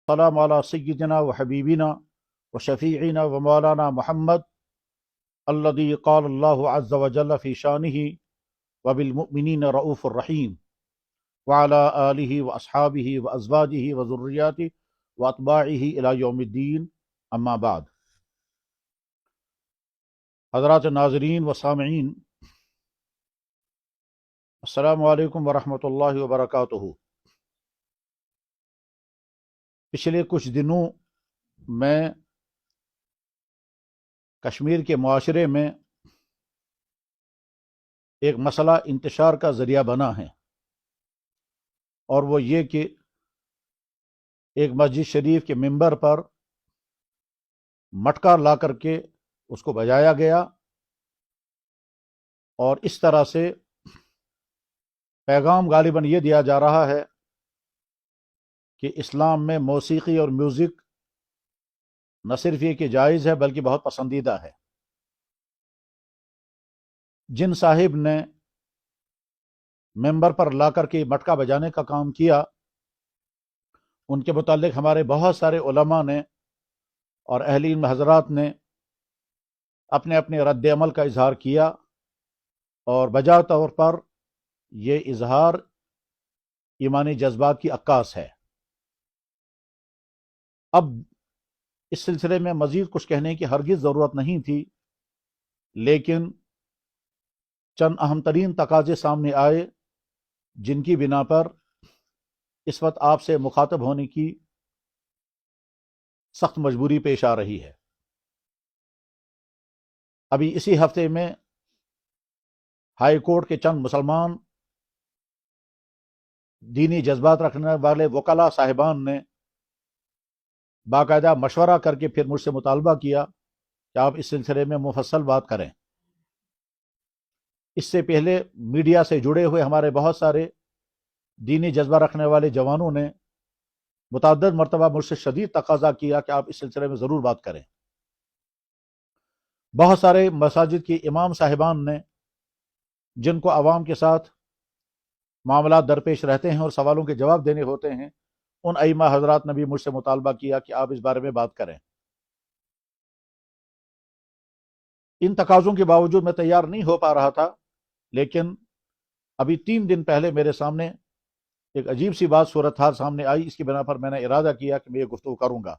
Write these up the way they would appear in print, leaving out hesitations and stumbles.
السلام علی سیدنا و حبیبنا و شفیعنا و مولانا محمد الذی قال اللہ عز وجل فی شانہ و بالمؤمنین رؤوف الرحیم وعلی آلہ و اصحابہ و ازواجہ و ذریاتہ و اتباعہ الی یوم الدین، اما بعد۔ حضرات ناظرین و سامعین، السلام علیکم ورحمۃ اللہ وبرکاتہ۔ پچھلے کچھ دنوں میں کشمیر کے معاشرے میں ایک مسئلہ انتشار کا ذریعہ بنا ہے، اور وہ یہ کہ ایک مسجد شریف کے ممبر پر مٹکا لا کر کے اس کو بجایا گیا، اور اس طرح سے پیغام غالباً یہ دیا جا رہا ہے کہ اسلام میں موسیقی اور میوزک نہ صرف یہ کہ جائز ہے بلکہ بہت پسندیدہ ہے۔ جن صاحب نے ممبر پر لا کر کے مٹکا بجانے کا کام کیا، ان کے متعلق ہمارے بہت سارے علماء نے اور اہل علم حضرات نے اپنے اپنے رد عمل کا اظہار کیا، اور بجا طور پر یہ اظہار ایمانی جذبات کی عکاس ہے۔ اب اس سلسلے میں مزید کچھ کہنے کی ہرگز ضرورت نہیں تھی، لیکن چند اہم ترین تقاضے سامنے آئے جن کی بنا پر اس وقت آپ سے مخاطب ہونے کی سخت مجبوری پیش آ رہی ہے۔ ابھی اسی ہفتے میں ہائی کورٹ کے چند مسلمان دینی جذبات رکھنے والے وکلاء صاحبان نے باقاعدہ مشورہ کر کے پھر مجھ سے مطالبہ کیا کہ آپ اس سلسلے میں مفصل بات کریں۔ اس سے پہلے میڈیا سے جڑے ہوئے ہمارے بہت سارے دینی جذبہ رکھنے والے جوانوں نے متعدد مرتبہ مجھ سے شدید تقاضا کیا کہ آپ اس سلسلے میں ضرور بات کریں۔ بہت سارے مساجد کے امام صاحبان نے، جن کو عوام کے ساتھ معاملات درپیش رہتے ہیں اور سوالوں کے جواب دینے ہوتے ہیں، ان ائمہ حضرات نے بھی مجھ سے مطالبہ کیا کہ آپ اس بارے میں بات کریں۔ ان تقاضوں کے باوجود میں تیار نہیں ہو پا رہا تھا، لیکن ابھی 3 دن پہلے میرے سامنے ایک عجیب سی بات صورتحال سامنے آئی۔ اس کی بنا پر میں نے ارادہ کیا کہ میں یہ گفتگو کروں گا،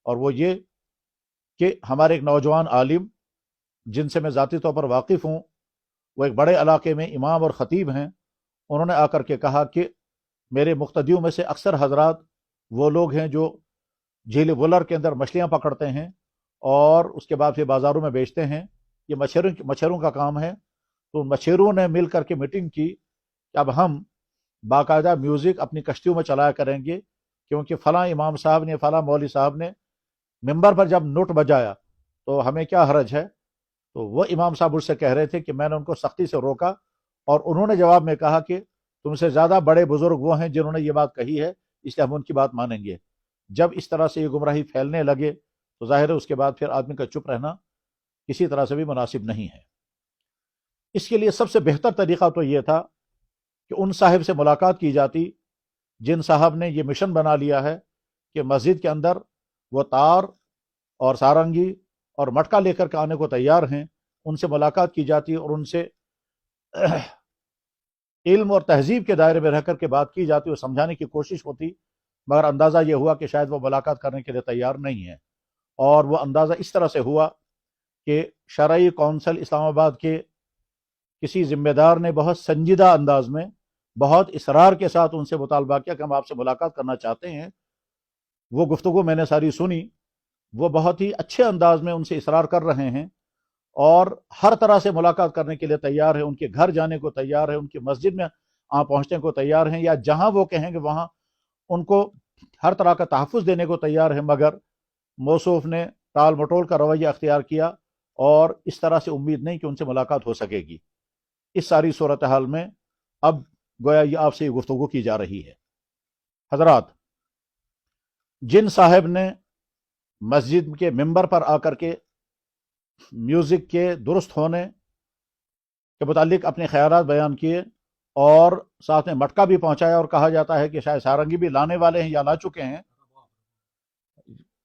اور وہ یہ کہ ہمارے ایک نوجوان عالم جن سے میں ذاتی طور پر واقف ہوں، وہ ایک بڑے علاقے میں امام اور خطیب ہیں، انہوں نے آ کر کے کہا کہ میرے مقتدیوں میں سے اکثر حضرات وہ لوگ ہیں جو جھیل ولر کے اندر مچھلیاں پکڑتے ہیں اور اس کے بعد پھر بازاروں میں بیچتے ہیں، یہ مچھروں کا کام ہے۔ تو مچھروں نے مل کر کے میٹنگ کی کہ اب ہم باقاعدہ میوزک اپنی کشتیوں میں چلایا کریں گے، کیونکہ فلاں امام صاحب نے، فلاں مولوی صاحب نے ممبر پر جب نوٹ بجایا تو ہمیں کیا حرج ہے۔ تو وہ امام صاحب مجھ سے کہہ رہے تھے کہ میں نے ان کو سختی سے روکا، اور انہوں نے جواب میں کہا کہ تم سے زیادہ بڑے بزرگ وہ ہیں جنہوں نے یہ بات کہی ہے، اس لیے ہم ان کی بات مانیں گے۔ جب اس طرح سے یہ گمراہی پھیلنے لگے تو ظاہر ہے اس کے بعد پھر آدمی کا چپ رہنا کسی طرح سے بھی مناسب نہیں ہے۔ اس کے لیے سب سے بہتر طریقہ تو یہ تھا کہ ان صاحب سے ملاقات کی جاتی جن صاحب نے یہ مشن بنا لیا ہے کہ مسجد کے اندر وہ تار اور سارنگی اور مٹکا لے کر کے آنے کو تیار ہیں، ان سے ملاقات کی جاتی اور ان سے علم اور تہذیب کے دائرے میں رہ کر کے بات کی جاتی اور سمجھانے کی کوشش ہوتی، مگر اندازہ یہ ہوا کہ شاید وہ ملاقات کرنے کے لیے تیار نہیں ہے۔ اور وہ اندازہ اس طرح سے ہوا کہ شرعی کونسل اسلام آباد کے کسی ذمہ دار نے بہت سنجیدہ انداز میں، بہت اصرار کے ساتھ ان سے مطالبہ کیا کہ ہم آپ سے ملاقات کرنا چاہتے ہیں۔ وہ گفتگو میں نے ساری سنی، وہ بہت ہی اچھے انداز میں ان سے اصرار کر رہے ہیں اور ہر طرح سے ملاقات کرنے کے لیے تیار ہے، ان کے گھر جانے کو تیار ہے، ان کی مسجد میں پہنچنے کو تیار ہیں، یا جہاں وہ کہیں گے وہاں ان کو ہر طرح کا تحفظ دینے کو تیار ہے۔ مگر موصوف نے ٹال مٹول کا رویہ اختیار کیا، اور اس طرح سے امید نہیں کہ ان سے ملاقات ہو سکے گی۔ اس ساری صورتحال میں اب گویا یہ آپ سے یہ گفتگو کی جا رہی ہے۔ حضرات، جن صاحب نے مسجد کے ممبر پر آ کر کے میوزک کے درست ہونے کے متعلق اپنے خیالات بیان کیے اور ساتھ میں مٹکا بھی پہنچایا، اور کہا جاتا ہے کہ شاید سارنگی بھی لانے والے ہیں یا لا چکے ہیں،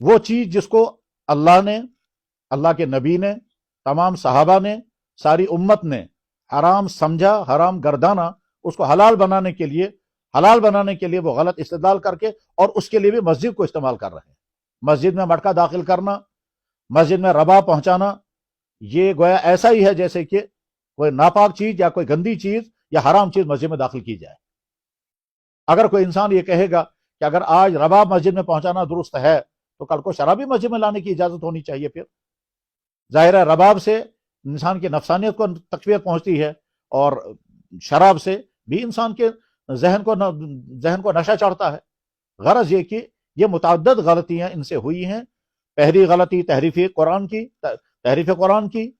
وہ چیز جس کو اللہ نے، اللہ کے نبی نے، تمام صحابہ نے، ساری امت نے حرام سمجھا، حرام گردانا، اس کو حلال بنانے کے لیے وہ غلط استدلال کر کے، اور اس کے لیے بھی مسجد کو استعمال کر رہے ہیں۔ مسجد میں مٹکا داخل کرنا، مسجد میں رباب پہنچانا، یہ گویا ایسا ہی ہے جیسے کہ کوئی ناپاک چیز یا کوئی گندی چیز یا حرام چیز مسجد میں داخل کی جائے۔ اگر کوئی انسان یہ کہے گا کہ اگر آج رباب مسجد میں پہنچانا درست ہے تو کل کو شراب بھی مسجد میں لانے کی اجازت ہونی چاہیے۔ پھر ظاہر ہے رباب سے انسان کی نفسانیت کو تقویت پہنچتی ہے، اور شراب سے بھی انسان کے ذہن کو نشہ چڑھتا ہے۔ غرض یہ کہ یہ متعدد غلطیاں ان سے ہوئی ہیں۔ پہلی غلطی تحریف قرآن کی،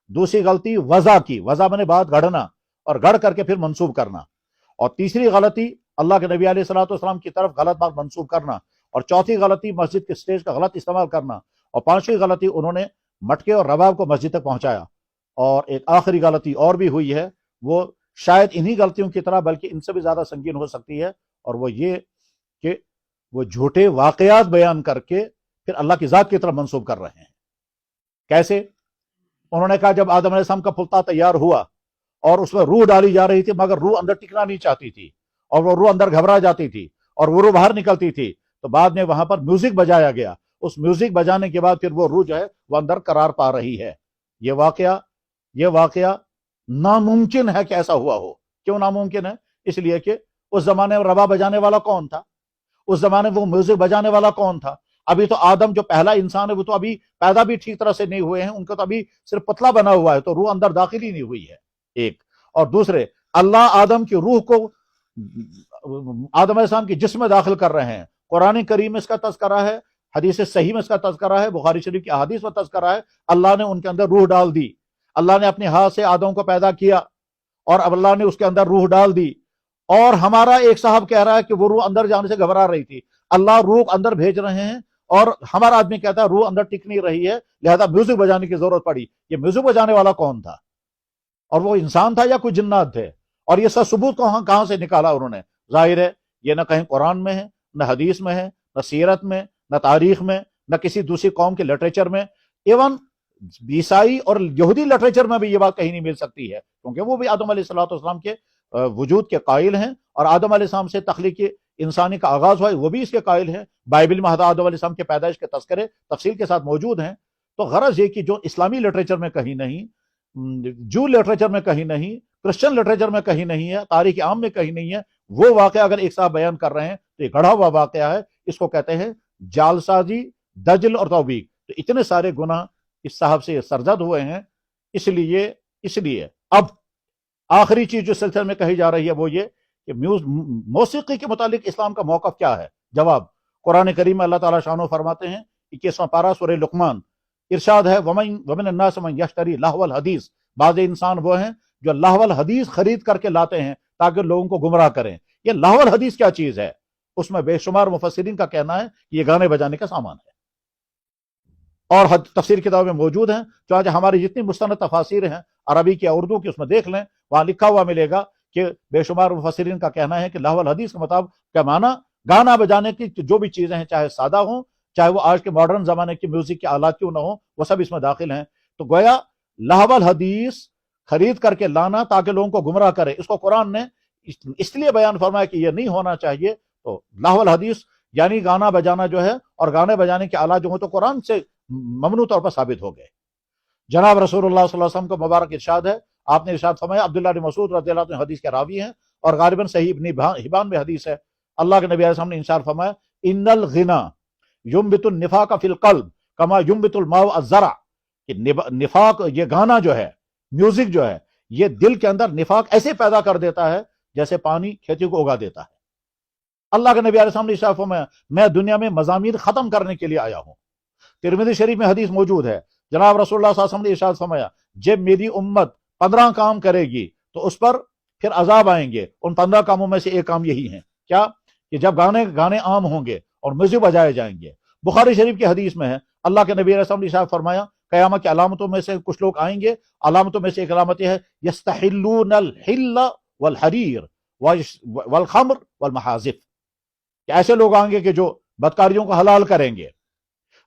دوسری غلطی وضع کی، وضع میں نے بات گھڑنا اور گھڑ کر کے پھر منسوب کرنا، اور تیسری غلطی اللہ کے نبی علیہ الصلوۃ والسلام کی طرف غلط بات منسوب کرنا، اور چوتھی غلطی مسجد کے سٹیج کا غلط استعمال کرنا، اور پانچویں غلطی انہوں نے مٹکے اور رباب کو مسجد تک پہنچایا۔ اور ایک آخری غلطی اور بھی ہوئی ہے، وہ شاید انہی غلطیوں کی طرح بلکہ ان سے بھی زیادہ سنگین ہو سکتی ہے، اور وہ یہ کہ وہ جھوٹے واقعات بیان کر کے پھر اللہ کی ذات کی طرف منسوب کر رہے ہیں۔ کیسے؟ انہوں نے کہا جب آدم علیہ السلام کا پھلتا تیار ہوا اور اس میں روح ڈالی جا رہی تھی، مگر روح اندر ٹکنا نہیں چاہتی تھی، اور وہ روح اندر گھبرا جاتی تھی، اور وہ روح باہر نکلتی تھی، تو بعد میں وہاں پر میوزک بجایا گیا۔ اس میوزک بجانے کے بعد پھر وہ روح جو ہے وہ اندر قرار پا رہی ہے۔ یہ واقعہ ناممکن ہے کہ ایسا ہوا ہو۔ کیوں ناممکن ہے؟ اس لیے کہ اس زمانے میں رباب بجانے والا کون تھا؟ اس زمانے میں وہ میوزک بجانے والا کون تھا؟ ابھی تو آدم جو پہلا انسان ہے وہ تو ابھی پیدا بھی ٹھیک طرح سے نہیں ہوئے ہیں، ان کا تو ابھی صرف پتلا بنا ہوا ہے، تو روح اندر داخل ہی نہیں ہوئی ہے، ایک۔ اور دوسرے، اللہ آدم کی روح کو آدم علیہ السلام کی جسم میں داخل کر رہے ہیں۔ قرآن کریم میں اس کا تذکرہ ہے، حدیث صحیح میں اس کا تذکرہ ہے، بخاری شریف کی احادیث میں تذکرہ ہے۔ اللہ نے ان کے اندر روح ڈال دی، اللہ نے اپنے ہاتھ سے آدم کو پیدا کیا، اور اب اللہ نے اس کے اندر روح ڈال دی۔ اور ہمارا ایک صاحب کہہ رہا ہے کہ وہ روح اندر جانے سے گھبرا رہی تھی، اللہ روح اندر بھیج رہے ہیں، اور ہمارا آدمی کہتا ہے روح اندر ٹک نہیں رہی ہے، لہذا میوزک بجانے کی ضرورت پڑی۔ یہ میوزک بجانے والا کون تھا؟ اور وہ انسان تھا یا کوئی جنات تھے؟ اور یہ سب ثبوت کہاں سے نکالا انہوں نے؟ ظاہر ہے یہ نہ کہیں قرآن میں ہے، نہ حدیث میں ہے، نہ سیرت میں، نہ تاریخ میں، نہ کسی دوسری قوم کے لٹریچر میں، ایون عیسائی اور یہودی لٹریچر میں بھی یہ بات کہیں نہیں مل سکتی ہے، کیونکہ وہ بھی آدم علیہ السلام کے وجود کے قائل ہیں، اور آدم علیہ السلام سے تخلیق انسانی کا آغاز ہوا ہے وہ بھی اس کے قائل ہیں۔ بائبل میں آدم علیہ السلام کے پیدائش کے تذکرے تفصیل کے ساتھ موجود ہیں۔ تو غرض یہ کہ جو اسلامی لٹریچر میں کہیں نہیں، جو لٹریچر میں کہیں نہیں، کرسچن لٹریچر میں کہیں نہیں ہے، تاریخ عام میں کہیں نہیں ہے، وہ واقعہ اگر ایک صاحب بیان کر رہے ہیں تو یہ گڑھا ہوا واقعہ ہے، اس کو کہتے ہیں جال سازی، دجل اور توبیق۔ تو اتنے سارے گناہ اس صاحب سے سرزد ہوئے ہیں۔ اس لیے اب آخری چیز جو سلسلے میں کہی جا رہی ہے وہ یہ کہ موسیقی کے متعلق اسلام کا موقف کیا ہے؟ جواب، قرآن کریم میں اللہ تعالیٰ شانہ فرماتے ہیں، 21واں پارہ سورہ لقمان، ارشاد ہے وَمِنَ النَّاسِ مَن يَشْتَرِي لَهْوَ الْحَدِيثِ، بعض انسان وہ ہیں جو لہو الحدیث خرید کر کے لاتے ہیں تاکہ لوگوں کو گمراہ کریں۔ یہ لہو الحدیث کیا چیز ہے؟ اس میں بے شمار مفسرین کا کہنا ہے کہ یہ گانے بجانے کا سامان ہے، اور تفسیر کتابوں میں موجود ہیں۔ چنانچہ ہماری جتنی مستند تفاسیر ہیں عربی کی اردو کی، اس میں دیکھ لیں، وہاں لکھا ہوا ملے گا کہ بے شمار مفسرین کا کہنا ہے کہ لہو الحدیث کے مطابق کیا معنی گانا بجانے کی جو بھی چیزیں ہیں، چاہے سادہ ہوں، چاہے وہ آج کے ماڈرن زمانے کی میوزک کے آلات کیوں نہ ہوں، وہ سب اس میں داخل ہیں۔ تو گویا لہو الحدیث خرید کر کے لانا تاکہ لوگوں کو گمراہ کرے، اس کو قرآن نے اس لیے بیان فرمایا کہ یہ نہیں ہونا چاہیے۔ تو لہو الحدیث یعنی گانا بجانا جو ہے، اور گانے بجانے کے آلات جو ہیں تو قرآن سے ممنوع طور پر ثابت ہو گئے۔ جناب رسول اللہ صلی اللہ علیہ وسلم کو مبارک ارشاد ہے، آپ نے ارشاد فرمایا، عبداللہ بن مسعود رضی اللہ عنہ حدیث کے راوی ہیں، اور غالباً صحیح ابن حبان میں حدیث ہے، اللہ کے نبی علیہ السلام نے ارشاد فرمایا، ان الغنا ينبت النفاق فی القلب کما ينبت الماء الزرع، کہ نفاق، یہ گانا جو ہے، میوزک جو ہے، یہ دل کے اندر نفاق ایسے پیدا کر دیتا ہے جیسے پانی کھیتی کو اگا دیتا ہے۔ اللہ کے نبی علیہ السلام نے ارشاد فرمایا، میں دنیا میں مضامین ختم کرنے کے لیے آیا ہوں۔ ترمذی شریف میں حدیث موجود ہے، جناب رسول اللہ صلی اللہ علیہ وسلم نے ارشاد فرمایا، جب میری امت 15 کام کرے گی تو اس پر پھر عذاب آئیں گے۔ ان 15 کاموں میں سے ایک کام یہی ہے، کیا؟ کہ جب گانے عام ہوں گے اور میوزک بجائے جائیں گے۔ بخاری شریف کی حدیث میں ہے، اللہ کے نبی علیہ السلام نے ارشاد فرمایا، قیامت کی علامتوں میں سے کچھ لوگ آئیں گے، علامتوں میں سے ایک علامت یہ ہے، یستحلون الحل والحریر والخمر والمحاذف، کہ ایسے لوگ آئیں گے کہ جو بدکاریوں کو حلال کریں گے،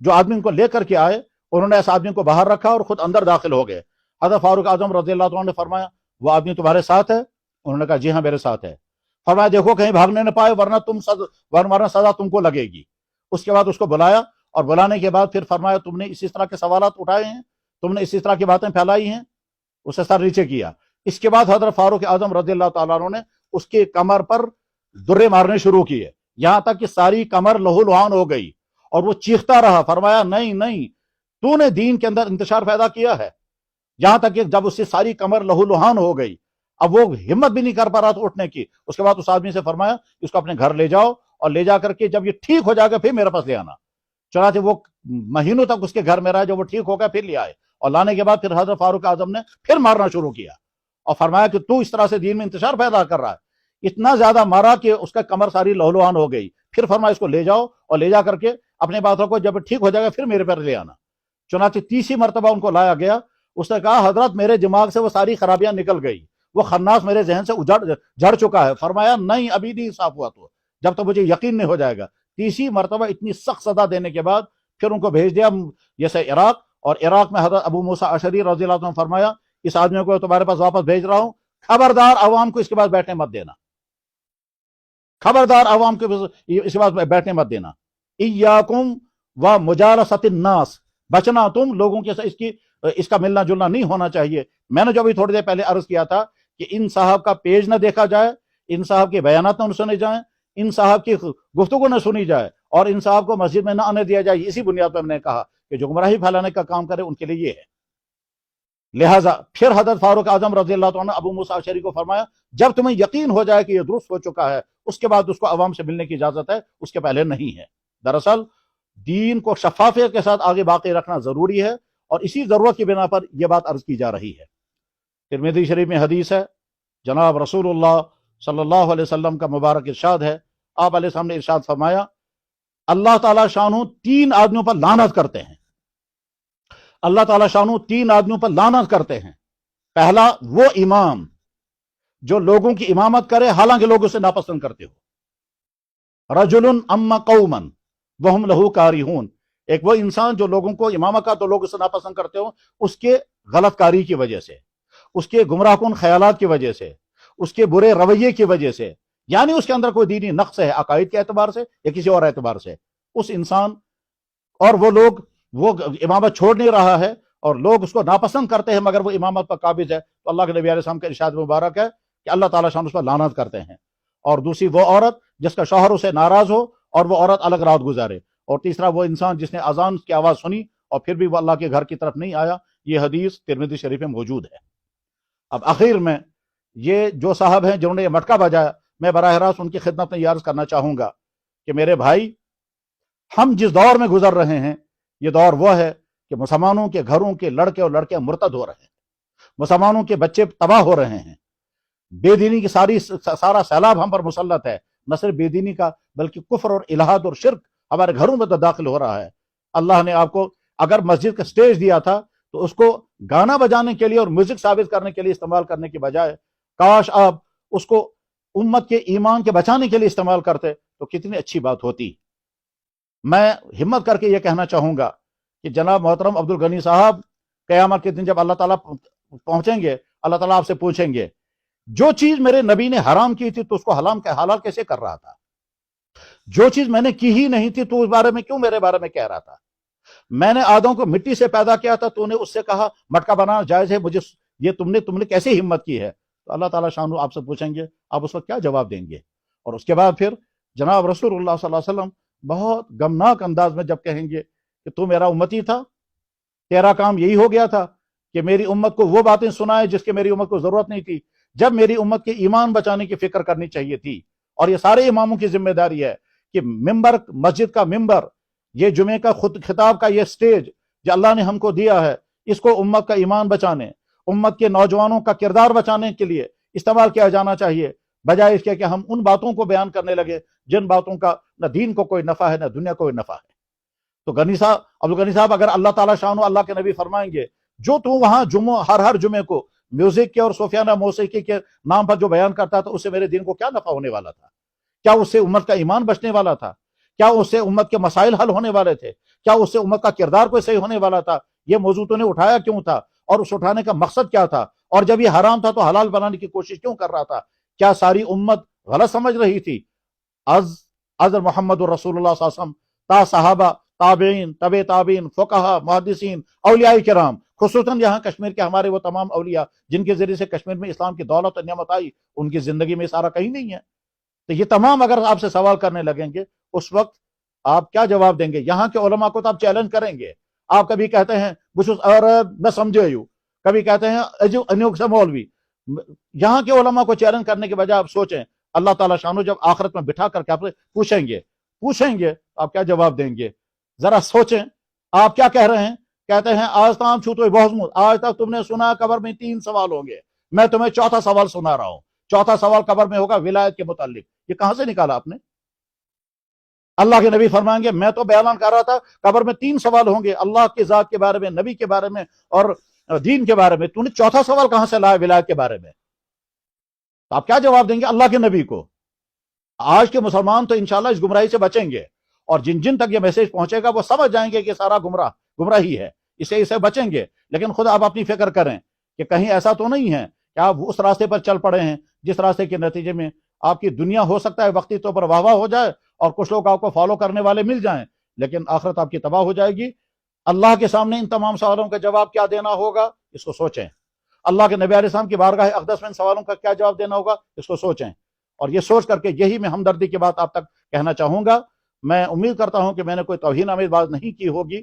جو آدمی ان کو لے کر کے آئے انہوں نے اس آدمی کو باہر رکھا اور خود اندر داخل ہو گئے. حضرت فاروق اعظم رضی اللہ عنہ نے فرمایا وہ آدمی تمہارے ساتھ ہے؟ انہوں نے کہا جی ہاں میرے ساتھ ہے. فرمایا دیکھو کہیں بھاگنے نہ پائے ورنہ سزا تم کو لگے گی. اس کے بعد اس کو بلایا اور بلانے کے بعد پھر فرمایا تم نے اسی طرح کے سوالات اٹھائے ہیں, تم نے اسی طرح کی باتیں پھیلائی ہیں. اسے سر نیچے کیا. اس کے بعد حضرت فاروق اعظم رضی اللہ تعالیٰ عنہ نے اس کی کمر پر درے مارنے شروع کیے, یہاں تک کہ ساری کمر لہو لہان ہو گئی اور وہ چیختا رہا. فرمایا نہیں نہیں, تو نے دین کے اندر انتشار پیدا کیا ہے. یہاں تک کہ جب اس سے ساری کمر لہو لہان ہو گئی, اب وہ ہمت بھی نہیں کر پا رہا تھا اٹھنے کی. اس کے بعد اس آدمی سے فرمایا اس کو اپنے گھر لے جاؤ اور لے جا کر کے جب یہ ٹھیک ہو جائے گا پھر میرے پاس لے آنا. چنانچہ وہ مہینوں تک اس کے گھر میں رہا, جب وہ ٹھیک ہو گیا پھر لے آئے, اور لانے کے بعد پھر حضرت فاروق اعظم نے پھر مارنا شروع کیا اور فرمایا کہ تو اس طرح سے دین میں انتشار پیدا کر رہا ہے. اتنا زیادہ مارا کہ اس کا کمر ساری لہولوان ہو گئی. پھر فرمایا اس کو لے جاؤ اور لے جا کر کے اپنے بات رکھو, جب ٹھیک ہو جائے گا پھر میرے پر لے آنا. چنانچہ تیسری مرتبہ ان کو لایا گیا. اس نے کہا حضرت میرے دماغ سے وہ ساری خرابیاں نکل گئی, وہ خناس میرے ذہن سے جھڑ چکا ہے. فرمایا نہیں ابھی نہیں صاف ہوا, تو جب تک مجھے یقین نہیں ہو جائے گا. تیسری مرتبہ اتنی سخت سزا دینے کے بعد پھر ان کو بھیج دیا جیسے عراق, اور عراق میں حضرت ابو موسیٰ اشعری رضی اللہ عنہ نے فرمایا اس آدمی کو تمہارے پاس واپس بھیج رہا ہوں, خبردار عوام کو اس کے بعد بیٹھنے مت دینا, خبردار عوام کو اس کے بعد بیٹھنے مت دینا. ایاکم و مجالست الناس, بچنا تم لوگوں کے ساتھ, اس کا ملنا جلنا نہیں ہونا چاہیے. میں نے جو ابھی تھوڑی دیر پہلے عرض کیا تھا کہ ان صاحب کا پیج نہ دیکھا جائے, ان صاحب کے بیانات نہ سنے جائیں, ان صاحب کی گفتگو نہ سنی جائے, اور ان صاحب کو مسجد میں نہ آنے دیا جائے. اسی بنیاد پر میں نے کہا کہ جو گمراہی پھیلانے کا کام کرے ان کے لیے یہ ہے. لہٰذا پھر حضرت فاروق اعظم رضی اللہ عنہ ابو موسیٰ اشعری کو فرمایا جب تمہیں یقین ہو جائے کہ یہ درست ہو چکا ہے اس کے بعد اس کو عوام سے ملنے کی اجازت ہے, اس کے پہلے نہیں ہے. دراصل دین کو شفافیت کے ساتھ آگے باقی رکھنا ضروری ہے, اور اسی ضرورت کی بنا پر یہ بات عرض کی جا رہی ہے. ترمذی شریف میں حدیث ہے, جناب رسول اللہ صلی اللہ علیہ وسلم کا مبارک ارشاد ہے. آپ علیہ السلام نے ارشاد فرمایا اللہ تعالیٰ شانہ 3 آدمیوں پر لعنت کرتے ہیں. اللہ تعالیٰ شانہ 3 آدمیوں پر لعنت کرتے ہیں. پہلا وہ امام جو لوگوں کی امامت کرے حالانکہ لوگ اسے ناپسند کرتے ہو. رجل اما قوما وہم لہو کارہون, ایک وہ انسان جو لوگوں کو امامت کا تو لوگ اسے ناپسند کرتے ہو اس کے غلط کاری کی وجہ سے, اس کے گمراہ کن خیالات کی وجہ سے, اس کے برے رویے کی وجہ سے, یعنی اس کے اندر کوئی دینی نقص ہے عقائد کے اعتبار سے یا کسی اور اعتبار سے. اس انسان اور وہ لوگ وہ امامت چھوڑ نہیں رہا ہے اور لوگ اس کو ناپسند کرتے ہیں مگر وہ امامت پر قابض ہے, تو اللہ کے نبی علیہ السلام کا ارشاد مبارک ہے کہ اللہ تعالیٰ شان اس پر لعنت کرتے ہیں. اور دوسری وہ عورت جس کا شوہر اسے ناراض ہو اور وہ عورت الگ رات گزارے. اور تیسرا وہ انسان جس نے اذان کی آواز سنی اور پھر بھی وہ اللہ کے گھر کی طرف نہیں آیا. یہ حدیث ترمذی شریف میں موجود ہے. اب آخر میں یہ جو صاحب ہیں جنہوں نے یہ مٹکا بجایا, میں براہ راست ان کی خدمت میں یہ عرض کرنا چاہوں گا کہ میرے بھائی, ہم جس دور میں گزر رہے ہیں یہ دور وہ ہے کہ مسلمانوں کے گھروں کے لڑکے اور لڑکیاں مرتد ہو رہے ہیں, مسلمانوں کے بچے تباہ ہو رہے ہیں, بے دینی کی سارا سیلاب ہم پر مسلط ہے. نہ صرف بے دینی کا بلکہ کفر اور الہاد اور شرک ہمارے گھروں میں تو داخل ہو رہا ہے. اللہ نے آپ کو اگر مسجد کا سٹیج دیا تھا تو اس کو گانا بجانے کے لیے اور میوزک ثابت کرنے کے لیے استعمال کرنے کی بجائے کاش آپ اس کو امت کے ایمان کے بچانے کے لیے استعمال کرتے تو کتنی اچھی بات ہوتی. میں ہمت کر کے یہ کہنا چاہوں گا کہ جناب محترم عبد الغنی صاحب, قیامت کے دن جب اللہ تعالیٰ پہنچیں گے, اللہ تعالیٰ آپ سے پوچھیں گے جو چیز میرے نبی نے حرام کی تھی تو اس کو حلال کیسے کر رہا تھا, جو چیز میں نے کی ہی نہیں تھی تو اس بارے میں کیوں میرے بارے میں کہہ رہا تھا, میں نے آدم کو مٹی سے پیدا کیا تھا تو نے اس سے کہا مٹکا بنانا جائز ہے, مجھے یہ تم نے کیسے ہمت کی ہے. تو اللہ تعالیٰ شانو آپ سے پوچھیں گے, آپ اس وقت کیا جواب دیں گے. اور اس کے بعد پھر جناب رسول اللہ صلی اللہ علیہ وسلم بہت غمناک انداز میں جب کہیں گے کہ تو میرا امتی تھا, تیرا کام یہی ہو گیا تھا کہ میری امت کو وہ باتیں سنائے جس کے میری امت کو ضرورت نہیں تھی, جب میری امت کے ایمان بچانے کی فکر کرنی چاہیے تھی. اور یہ سارے اماموں کی ذمہ داری ہے کہ ممبر, مسجد کا ممبر, یہ جمعے کا خطاب کا یہ سٹیج جو اللہ نے ہم کو دیا ہے, اس کو امت کا ایمان بچانے, امت کے نوجوانوں کا کردار بچانے کے لیے استعمال کیا جانا چاہیے, بجائے اس کے کہ ہم ان باتوں کو بیان کرنے لگے جن باتوں کا نہ دین کو کوئی نفع ہے نہ دنیا کو کوئی نفع ہے. تو عبد الغنی صاحب, اگر اللہ تعالیٰ شان و اللہ کے نبی فرمائیں گے جو تو وہاں ہر جمعے کو میوزک کے اور صوفیانہ موسیقی کے نام پر جو بیان کرتا تھا اس سے میرے دین کو کیا نفع ہونے والا تھا, کیا اس سے امت کا ایمان بچنے والا تھا, کیا اس سے امت کے مسائل حل ہونے والے تھے؟ کیا اس سے امت کا کردار کوئی صحیح ہونے والا تھا؟ یہ موضوع تو نے اٹھایا کیوں تھا؟ اور اس اٹھانے کا مقصد کیا تھا؟ اور جب یہ حرام تھا تو حلال بنانے کی کوشش کیوں کر رہا تھا؟ کیا ساری امت غلط سمجھ رہی تھی؟ از محمد الرسول اللہ صلی اللہ علیہ وسلم تا صحابہ، تابعین، طب تابعین، فقہا، محدثین، اولیاء کرام، خصوصاً یہاں کشمیر کے ہمارے وہ تمام اولیاء جن کے ذریعے سے کشمیر میں اسلام کی دولت اور نعمت آئی، ان کی زندگی میں سارا کہیں نہیں ہے. تو یہ تمام اگر آپ سے سوال کرنے لگیں گے اس وقت آپ کیا جواب دیں گے؟ یہاں کے علماء کو تو آپ چیلنج کریں گے. آپ کبھی کہتے ہیں بشوس عرب میں سمجھے یوں، کبھی کہتے ہیں انیوک سے مولوی. یہاں کے علماء کو چیلنج کرنے کے بجائے آپ سوچیں اللہ تعالیٰ شانو جب آخرت میں بٹھا کر کے آپ سے پوچھیں گے آپ کیا جواب دیں گے؟ ذرا سوچیں. آپ کیا کہہ رہے ہیں؟ کہتے ہیں آج تام چھوتو بہت، آج تک تم نے سنا قبر میں 3 سوال ہوں گے، میں تمہیں چوتھا سوال سنا رہا ہوں. چوتھا سوال قبر میں ہوگا ولایت کے متعلق. یہ کہاں سے نکالا آپ نے؟ اللہ کے نبی فرمائیں گے میں تو بیان کر رہا تھا قبر میں 3 سوال ہوں گے، اللہ کی ذات کے بارے میں، نبی کے بارے میں اور دین کے بارے میں. تو نے چوتھا سوال کہاں سے لایا ولایت کے بارے میں؟ تو آپ کیا جواب دیں گے اللہ کے نبی کو؟ آج کے مسلمان تو انشاءاللہ اس گمراہی سے بچیں گے، اور جن جن تک یہ میسج پہنچے گا وہ سمجھ جائیں گے کہ سارا گمراہی ہے، اسے بچیں گے. لیکن خود آپ اپنی فکر کریں کہ کہیں ایسا تو نہیں ہے کہ آپ اس راستے پر چل پڑے ہیں جس راستے کے نتیجے میں آپ کی دنیا ہو سکتا ہے وقتی طور پر واہ واہ ہو جائے اور کچھ لوگ آپ کو فالو کرنے والے مل جائیں، لیکن آخرت آپ کی تباہ ہو جائے گی. اللہ کے سامنے ان تمام سوالوں کا جواب کیا دینا ہوگا اس کو سوچیں. اللہ کے نبی علیہ السلام کی بارگاہ اقدس میں ان سوالوں کا کیا جواب دینا ہوگا اس کو سوچیں. اور یہ سوچ کر کے یہی میں ہمدردی کی بات آپ تک کہنا چاہوں گا. میں امید کرتا ہوں کہ میں نے کوئی توہین آمیز بات نہیں کی ہوگی.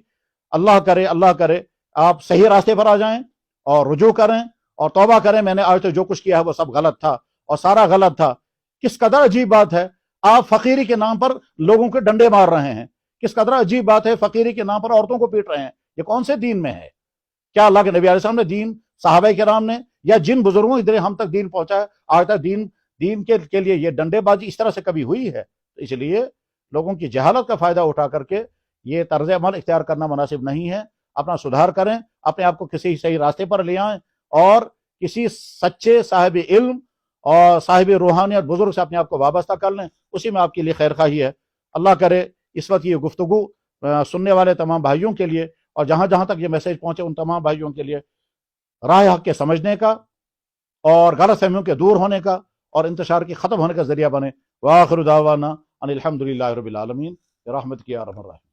اللہ کرے آپ صحیح راستے پر آ جائیں اور رجوع کریں اور توبہ کریں. میں نے آج تک جو کچھ کیا ہے وہ سب غلط تھا اور سارا غلط تھا. کس قدر عجیب بات ہے، آپ فقیری کے نام پر لوگوں کے ڈنڈے مار رہے ہیں. کس قدر عجیب بات ہے، فقیری کے نام پر عورتوں کو پیٹ رہے ہیں. یہ کون سے دین میں ہے؟ کیا اللہ کے نبی علیہ السلام نے دین، صحابہ کرام نے یا جن بزرگوں کے ذریعے ہم تک دین پہنچایا آج تک دین کے لیے یہ ڈنڈے بازی اس طرح سے کبھی ہوئی ہے؟ اس لیے لوگوں کی جہالت کا فائدہ اٹھا کر کے یہ طرز عمل اختیار کرنا مناسب نہیں ہے. اپنا سدھار کریں، اپنے آپ کو کسی صحیح راستے پر لے آئیں اور کسی سچے صاحب علم اور صاحب روحانیت بزرگ سے اپنے آپ کو وابستہ کر لیں. اسی میں آپ کے لیے خیر خواہی ہے. اللہ کرے اس وقت یہ گفتگو سننے والے تمام بھائیوں کے لیے اور جہاں جہاں تک یہ میسج پہنچے ان تمام بھائیوں کے لیے راہ حق کے سمجھنے کا اور غلط فہمیوں کے دور ہونے کا اور انتشار کی ختم ہونے کا ذریعہ بنے. وآخر دعوانا ان الحمدللہ رب العالمین برحمتک یا ارحم الراحمین.